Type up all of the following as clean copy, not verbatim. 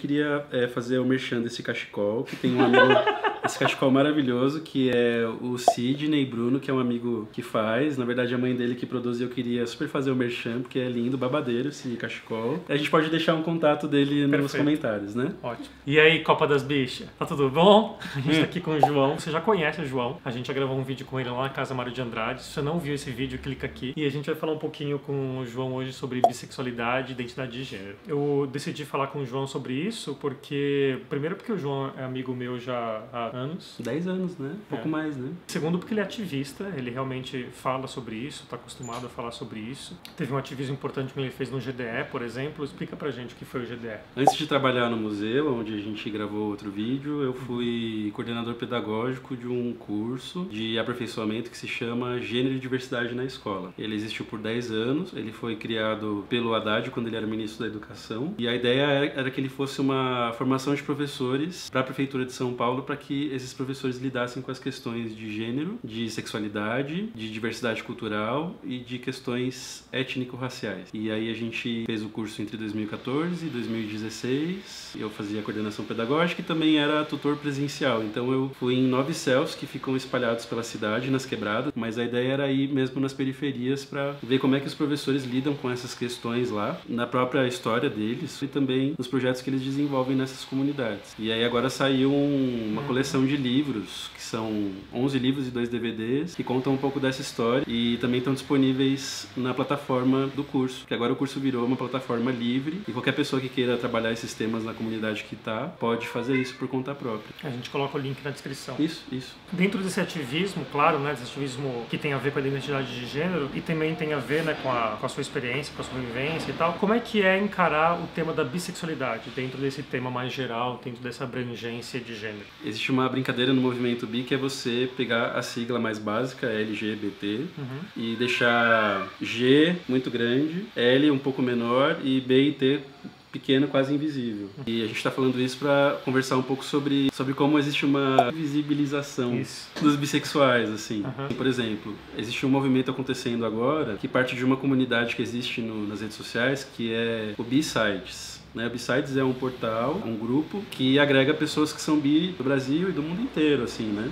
queria fazer o merchan desse cachecol, que tem um amigo, esse cachecol maravilhoso, que é o Sidney Bruno, que é um amigo que faz. Na verdade, a mãe dele que produz, e eu queria super fazer o merchan, porque é lindo, babadeiro esse cachecol. A gente pode deixar um contato dele nos comentários, né? Ótimo. E aí, Copa das Bichas? Tá tudo bom? A gente tá aqui com o João. Você já conhece o João. A gente já gravou um vídeo com ele lá na Casa Mário de Andrade. Se você não viu esse vídeo, clica aqui. E a gente vai falar um pouquinho com o João hoje sobre bissexualidade e identidade de gênero. Eu decidi falar com o João sobre isso porque... Primeiro porque o João é amigo meu já há anos. 10 anos, né? Pouco mais, né? Segundo porque ele é ativista. Ele realmente fala sobre isso, tá acostumado a falar sobre isso. Teve um ativismo importante que ele fez no GDE, por exemplo. Explica pra gente o que foi o GDE. Antes de trabalhar no museu, onde a gente gravou outro vídeo, eu fui coordenador pedagógico de um curso de aperfeiçoamento que se chama Gênero e Diversidade na Escola. Ele existiu por 10 anos, ele foi criado pelo Haddad quando ele era ministro da Educação, e a ideia era que ele fosse uma formação de professores para a Prefeitura de São Paulo, para que esses professores lidassem com as questões de gênero, de sexualidade, de diversidade cultural e de questões étnico-raciais. E aí a gente fez o curso entre 2014 e 2016, eu fazia coordenação pedagógica e também era tutor presencial, então eu fui em 9 CELs que ficam espalhados pela cidade, nas quebradas, mas a ideia era ir mesmo nas periferias para ver como é que os professores lidam com essas questões lá, na própria história deles e também nos projetos que eles desenvolvem nessas comunidades. E aí agora saiu uma coleção de livros, que são 11 livros e 2 DVDs, que contam um pouco dessa história e também estão disponíveis na plataforma do curso, que agora o curso virou uma plataforma livre e qualquer pessoa que queira trabalhar esses temas na comunidade que tá, pode fazer isso por conta própria. A gente coloca o link na descrição. Isso. Dentro desse ativismo, claro, né, desse ativismo que tem a ver com a identidade de gênero e também tem a ver, né, com a sua experiência, com a sua vivência e tal, como é que é encarar o tema da bissexualidade dentro desse tema mais geral, dentro dessa abrangência de gênero? Existe uma brincadeira no movimento bi que é você pegar a sigla mais básica, LGBT, e deixar G muito grande, L um pouco menor e B e T pequeno, quase invisível. E a gente está falando isso para conversar um pouco sobre como existe uma visibilização dos bissexuais, assim. Por exemplo, existe um movimento acontecendo agora que parte de uma comunidade que existe nas redes sociais, que é o B-Sides. O B-Sides é um portal, um grupo que agrega pessoas que são bi do Brasil e do mundo inteiro, assim, né?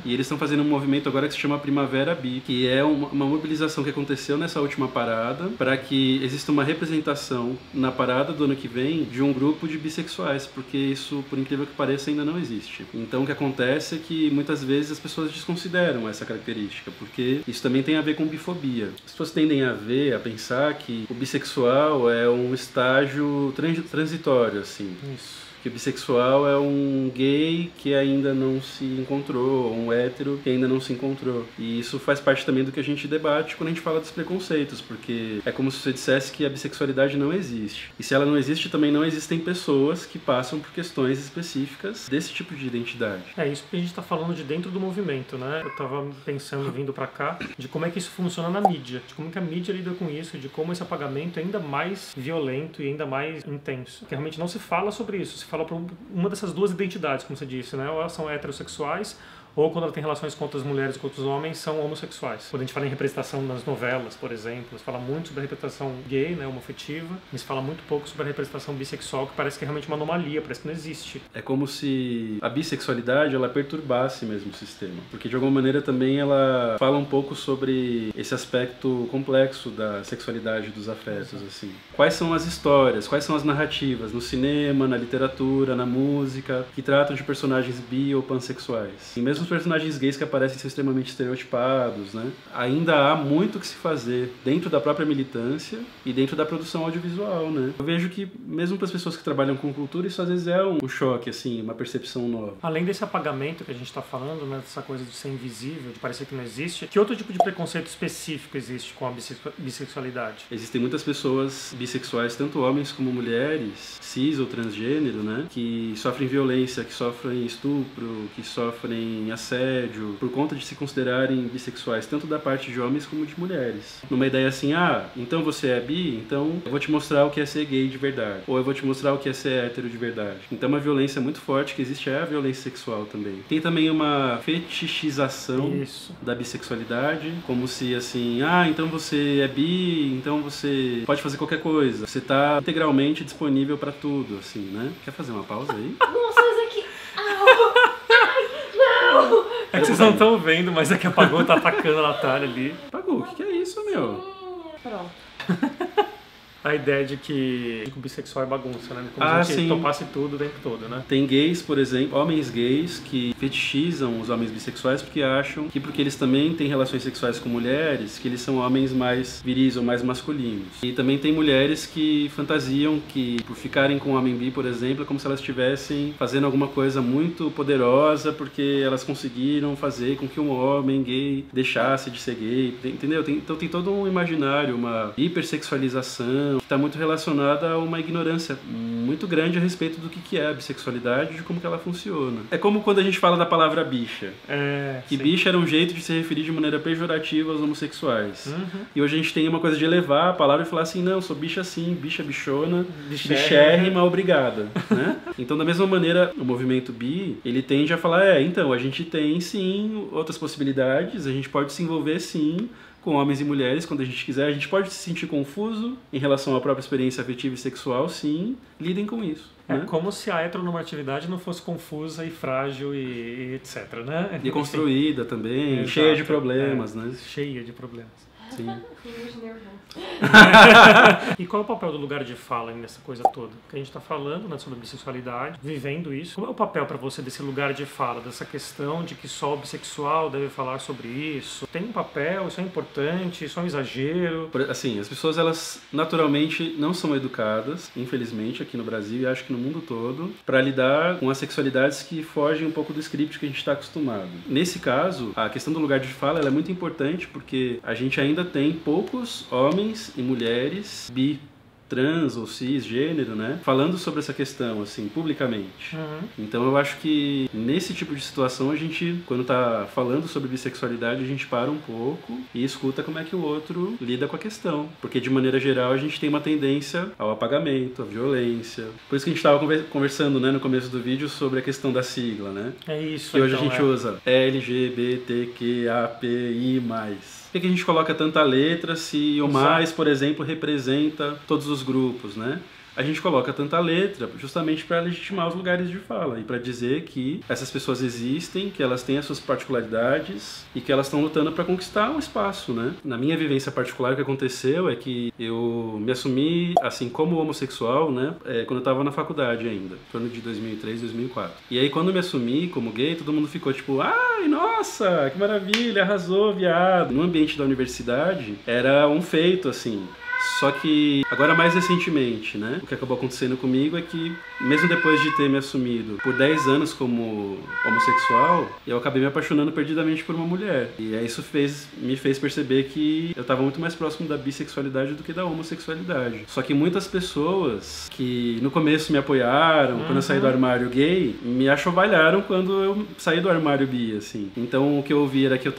E eles estão fazendo um movimento agora que se chama Primavera Bi, que é uma mobilização que aconteceu nessa última parada para que exista uma representação na parada do ano que vem de um grupo de bissexuais, porque isso, por incrível que pareça, ainda não existe. Então o que acontece é que muitas vezes as pessoas desconsideram essa característica, porque isso também tem a ver com bifobia. As pessoas tendem a pensar que o bissexual é um estágio transitório, assim. Isso. Que o bissexual é um gay que ainda não se encontrou, ou um hétero que ainda não se encontrou. E isso faz parte também do que a gente debate quando a gente fala dos preconceitos, porque é como se você dissesse que a bissexualidade não existe. E se ela não existe, também não existem pessoas que passam por questões específicas desse tipo de identidade. É isso que a gente está falando de dentro do movimento, né? Eu estava pensando, vindo para cá, de como é que isso funciona na mídia, de como que a mídia lida com isso, de como esse apagamento é ainda mais violento e ainda mais intenso. Porque realmente não se fala sobre isso, se fala para uma dessas duas identidades, como você disse, né? Ou elas são heterossexuais, ou quando ela tem relações com outras mulheres e com outros homens, são homossexuais. Quando a gente fala em representação nas novelas, por exemplo, se fala muito sobre a representação gay, né, homoafetiva, mas se fala muito pouco sobre a representação bissexual, que parece que é realmente uma anomalia, parece que não existe. É como se a bissexualidade, ela perturbasse mesmo o sistema, porque de alguma maneira também ela fala um pouco sobre esse aspecto complexo da sexualidade dos afetos, assim. Quais são as histórias, quais são as narrativas no cinema, na literatura, na música, que tratam de personagens bi ou pansexuais? E mesmo os personagens gays que aparecem são extremamente estereotipados, né? Ainda há muito que se fazer dentro da própria militância e dentro da produção audiovisual, né? Eu vejo que, mesmo para as pessoas que trabalham com cultura, isso às vezes é um choque, assim, uma percepção nova. Além desse apagamento que a gente está falando, né, dessa coisa de ser invisível, de parecer que não existe, que outro tipo de preconceito específico existe com a bissexualidade? Existem muitas pessoas bissexuais, tanto homens como mulheres, cis ou transgênero, né? Que sofrem violência, que sofrem estupro, que sofrem assédio, por conta de se considerarem bissexuais, tanto da parte de homens como de mulheres. Numa ideia assim, então você é bi, então eu vou te mostrar o que é ser gay de verdade. Ou eu vou te mostrar o que é ser hétero de verdade. Então uma violência muito forte que existe é a violência sexual também. Tem também uma fetichização da bissexualidade, como se assim, então você é bi, então você pode fazer qualquer coisa. Você tá integralmente disponível pra tudo, assim, né? Quer fazer uma pausa aí? Nossa, mas aqui... Ai, não! É que vocês não estão vendo, mas é que apagou, tá atacando a Natália ali. Apagou, o que é isso, meu? Pronto. A ideia de que o bissexual é bagunça, né? Como se a gente topasse tudo o tempo todo, né? Tem gays, por exemplo, homens gays que fetichizam os homens bissexuais porque acham que porque eles também têm relações sexuais com mulheres, que eles são homens mais viris ou mais masculinos. E também tem mulheres que fantasiam que por ficarem com um homem bi, por exemplo, é como se elas estivessem fazendo alguma coisa muito poderosa porque elas conseguiram fazer com que um homem gay deixasse de ser gay, entendeu? Então tem todo um imaginário, uma hipersexualização que está muito relacionada a uma ignorância muito grande a respeito do que é a bissexualidade e de como que ela funciona. É como quando a gente fala da palavra bicha. Que bicha era um jeito de se referir de maneira pejorativa aos homossexuais. E hoje a gente tem uma coisa de elevar a palavra e falar assim, não, sou bicha sim, bicha bichona, bichérrima, obrigada. Né? Então, da mesma maneira, o movimento bi, ele tende a falar, então, a gente tem sim outras possibilidades, a gente pode se envolver sim com homens e mulheres, quando a gente quiser. A gente pode se sentir confuso em relação à própria experiência afetiva e sexual, sim. Lidem com isso. É né? como se a heteronormatividade não fosse confusa e frágil e etc, né? E construída também, cheia de problemas, né? Cheia de problemas. Sim. E qual é o papel do lugar de fala nessa coisa toda? Porque a gente está falando, né, sobre bissexualidade, vivendo isso. Qual é o papel para você desse lugar de fala, dessa questão de que só o bissexual deve falar sobre isso? Tem um papel? Isso é importante? Isso é um exagero? Assim, as pessoas, elas naturalmente não são educadas, infelizmente, aqui no Brasil e acho que no mundo todo, para lidar com as sexualidades que fogem um pouco do script que a gente está acostumado. Nesse caso, a questão do lugar de fala ela é muito importante porque a gente ainda tem poucos homens e mulheres bi, trans ou cisgênero, né, falando sobre essa questão, assim, publicamente. Então eu acho que nesse tipo de situação a gente, quando tá falando sobre bissexualidade, a gente para um pouco e escuta como é que o outro lida com a questão. Porque de maneira geral a gente tem uma tendência ao apagamento, à violência. Por isso que a gente tava conversando, né, no começo do vídeo sobre a questão da sigla, né? É isso. Que hoje a gente usa LGBTQAPI+. Por que a gente coloca tanta letra se o mais, por exemplo, representa todos os grupos, né? A gente coloca tanta letra justamente para legitimar os lugares de fala e para dizer que essas pessoas existem, que elas têm as suas particularidades e que elas estão lutando para conquistar um espaço, né? Na minha vivência particular, o que aconteceu é que eu me assumi, assim, como homossexual, né? Quando eu estava na faculdade ainda, em torno de 2003, 2004. E aí, quando eu me assumi como gay, todo mundo ficou tipo, ai, nossa, que maravilha, arrasou, viado. No ambiente da universidade, era um feito, assim. Só que, agora mais recentemente, né, o que acabou acontecendo comigo é que, mesmo depois de ter me assumido por 10 anos como homossexual, eu acabei me apaixonando perdidamente por uma mulher. E aí isso me fez perceber que eu estava muito mais próximo da bissexualidade do que da homossexualidade. Só que muitas pessoas que no começo me apoiaram, quando eu saí do armário gay, me achovalharam quando eu saí do armário bi, assim. Então o que eu ouvi era que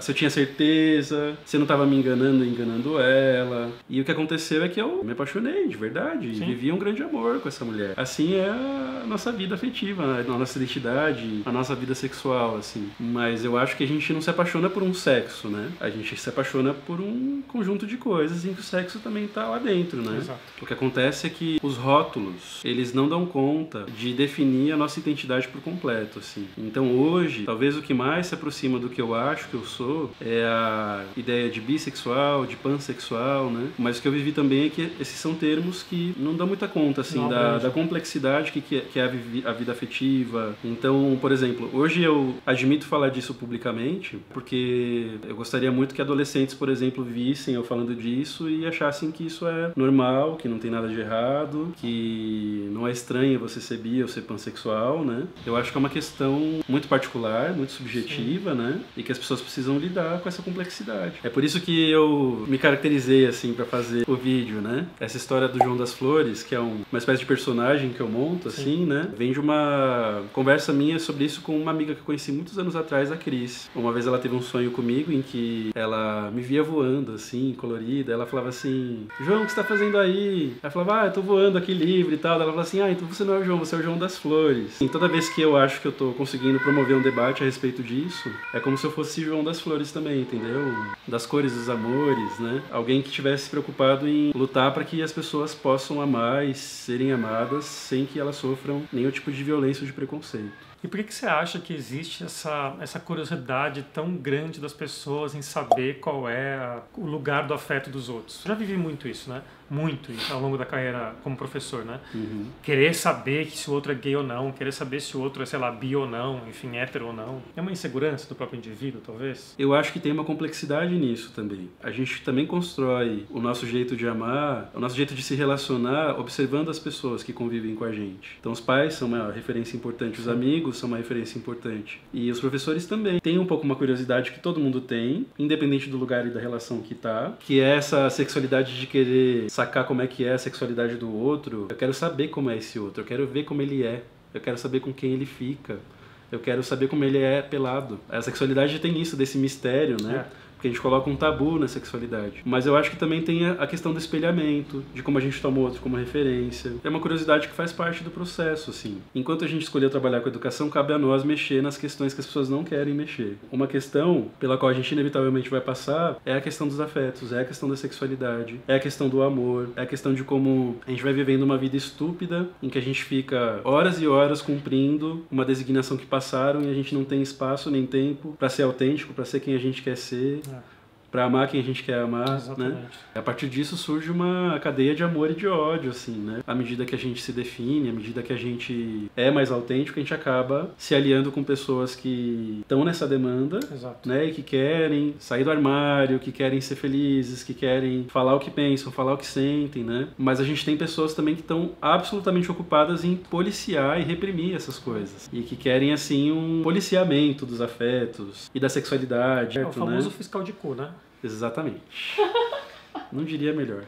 se eu tinha certeza, se eu não estava me enganando ela. E o que aconteceu é que eu me apaixonei de verdade e vivi um grande amor com essa mulher. Assim é a nossa vida afetiva, a nossa identidade, a nossa vida sexual, assim. Mas eu acho que a gente não se apaixona por um sexo, né? A gente se apaixona por um conjunto de coisas em que o sexo também tá lá dentro, né? Exato. O que acontece é que os rótulos, eles não dão conta de definir a nossa identidade por completo, assim. Então hoje, talvez o que mais se aproxima do que eu acho que eu sou é a ideia de bissexual, de pansexual, né? Mas o que eu vivi também é que esses são termos que não dão muita conta, assim, da complexidade que é a vida afetiva. Então, por exemplo, hoje eu admito falar disso publicamente porque eu gostaria muito que adolescentes, por exemplo, vissem eu falando disso e achassem que isso é normal, que não tem nada de errado, que não é estranho você ser bi ou ser pansexual, né? Eu acho que é uma questão muito particular, muito subjetiva, né? E que as pessoas precisam lidar com essa complexidade. É por isso que eu me caracterizei, assim, para fazer o vídeo, né? Essa história do João das Flores, que é uma espécie de personagem que eu monto, assim, né? Vem de uma conversa minha sobre isso com uma amiga que eu conheci muitos anos atrás, a Cris. Uma vez ela teve um sonho comigo em que ela me via voando, assim, colorida. Ela falava assim, João, o que você tá fazendo aí? Ela falava, eu tô voando aqui livre e tal. Ela falava assim, então você não é o João, você é o João das Flores. E toda vez que eu acho que eu tô conseguindo promover um debate a respeito disso, é como se eu fosse João das Flores também, entendeu? Das cores dos amores, né? Alguém que tivesse preocupado em lutar para que as pessoas possam amar e serem amadas sem que elas sofram nenhum tipo de violência ou de preconceito. E por que você acha que existe essa curiosidade tão grande das pessoas em saber qual é o lugar do afeto dos outros? Eu já vivi muito isso, né? Muito isso ao longo da carreira como professor, né? Uhum. Querer saber se o outro é gay ou não, querer saber se o outro é, sei lá, bi ou não, enfim, hétero ou não. É uma insegurança do próprio indivíduo, talvez? Eu acho que tem uma complexidade nisso também. A gente também constrói o nosso jeito de amar, o nosso jeito de se relacionar, observando as pessoas que convivem com a gente. Então os pais são uma referência importante, os amigos são uma referência importante. E os professores também. Tem um pouco uma curiosidade que todo mundo tem, independente do lugar e da relação que tá, que é essa sexualidade de querer sacar como é que é a sexualidade do outro. Eu quero saber como é esse outro, eu quero ver como ele é, eu quero saber com quem ele fica, eu quero saber como ele é pelado. A sexualidade tem isso, desse mistério, né? Porque a gente coloca um tabu na sexualidade. Mas eu acho que também tem a questão do espelhamento, de como a gente toma o outro como referência. É uma curiosidade que faz parte do processo, assim. Enquanto a gente escolheu trabalhar com educação, cabe a nós mexer nas questões que as pessoas não querem mexer. Uma questão pela qual a gente inevitavelmente vai passar é a questão dos afetos, é a questão da sexualidade, é a questão do amor, é a questão de como a gente vai vivendo uma vida estúpida, em que a gente fica horas e horas cumprindo uma designação que passaram e a gente não tem espaço nem tempo para ser autêntico, para ser quem a gente quer ser. Para amar quem a gente quer amar, né? A partir disso surge uma cadeia de amor e de ódio, assim, né? À medida que a gente se define, à medida que a gente é mais autêntico, a gente acaba se aliando com pessoas que estão nessa demanda, né? E que querem sair do armário, que querem ser felizes, que querem falar o que pensam, falar o que sentem, né? Mas a gente tem pessoas também que estão absolutamente ocupadas em policiar e reprimir essas coisas. E que querem, assim, um policiamento dos afetos e da sexualidade. É o famoso fiscal de cu, né? Exatamente. Não diria melhor.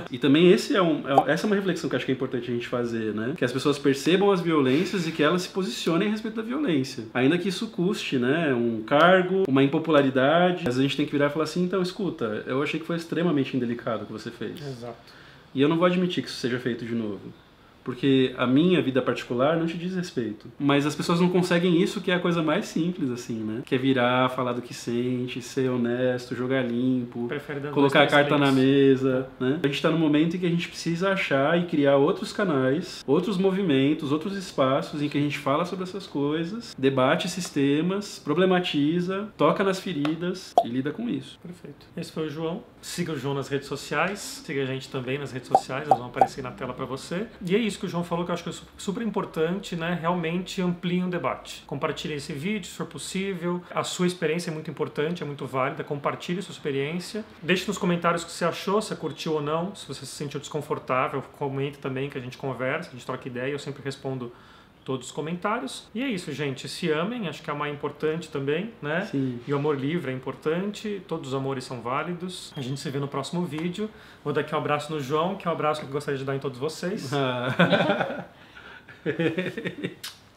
E também essa é uma reflexão que eu acho que é importante a gente fazer, né? Que as pessoas percebam as violências e que elas se posicionem a respeito da violência. Ainda que isso custe, né? Um cargo, uma impopularidade. Às vezes a gente tem que virar e falar assim, então, escuta, eu achei que foi extremamente indelicado o que você fez. Exato. E eu não vou admitir que isso seja feito de novo. Porque a minha vida particular não te diz respeito. Mas as pessoas não conseguem isso, que é a coisa mais simples, assim, né? Que é virar, falar do que sente, ser honesto, jogar limpo, colocar a carta na mesa, né? A gente tá num momento em que a gente precisa achar e criar outros canais, outros movimentos, outros espaços em que a gente fala sobre essas coisas, debate esses temas, problematiza, toca nas feridas e lida com isso. Perfeito. Esse foi o João. Siga o João nas redes sociais, siga a gente também nas redes sociais, elas vão aparecer na tela para você. E é isso que o João falou, que eu acho que é super importante, né? Realmente ampliem o debate. Compartilhe esse vídeo, se for possível. A sua experiência é muito importante, é muito válida. Compartilhe sua experiência. Deixe nos comentários o que você achou, se curtiu ou não. Se você se sentiu desconfortável, comente também, que a gente conversa, a gente troca ideia. Eu sempre respondo todos os comentários. E é isso, gente. Se amem, acho que amar é importante também, né? Sim. E o amor livre é importante, todos os amores são válidos. A gente se vê no próximo vídeo. Vou dar aqui um abraço no João, que é um abraço que eu gostaria de dar em todos vocês.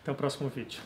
Até o próximo vídeo.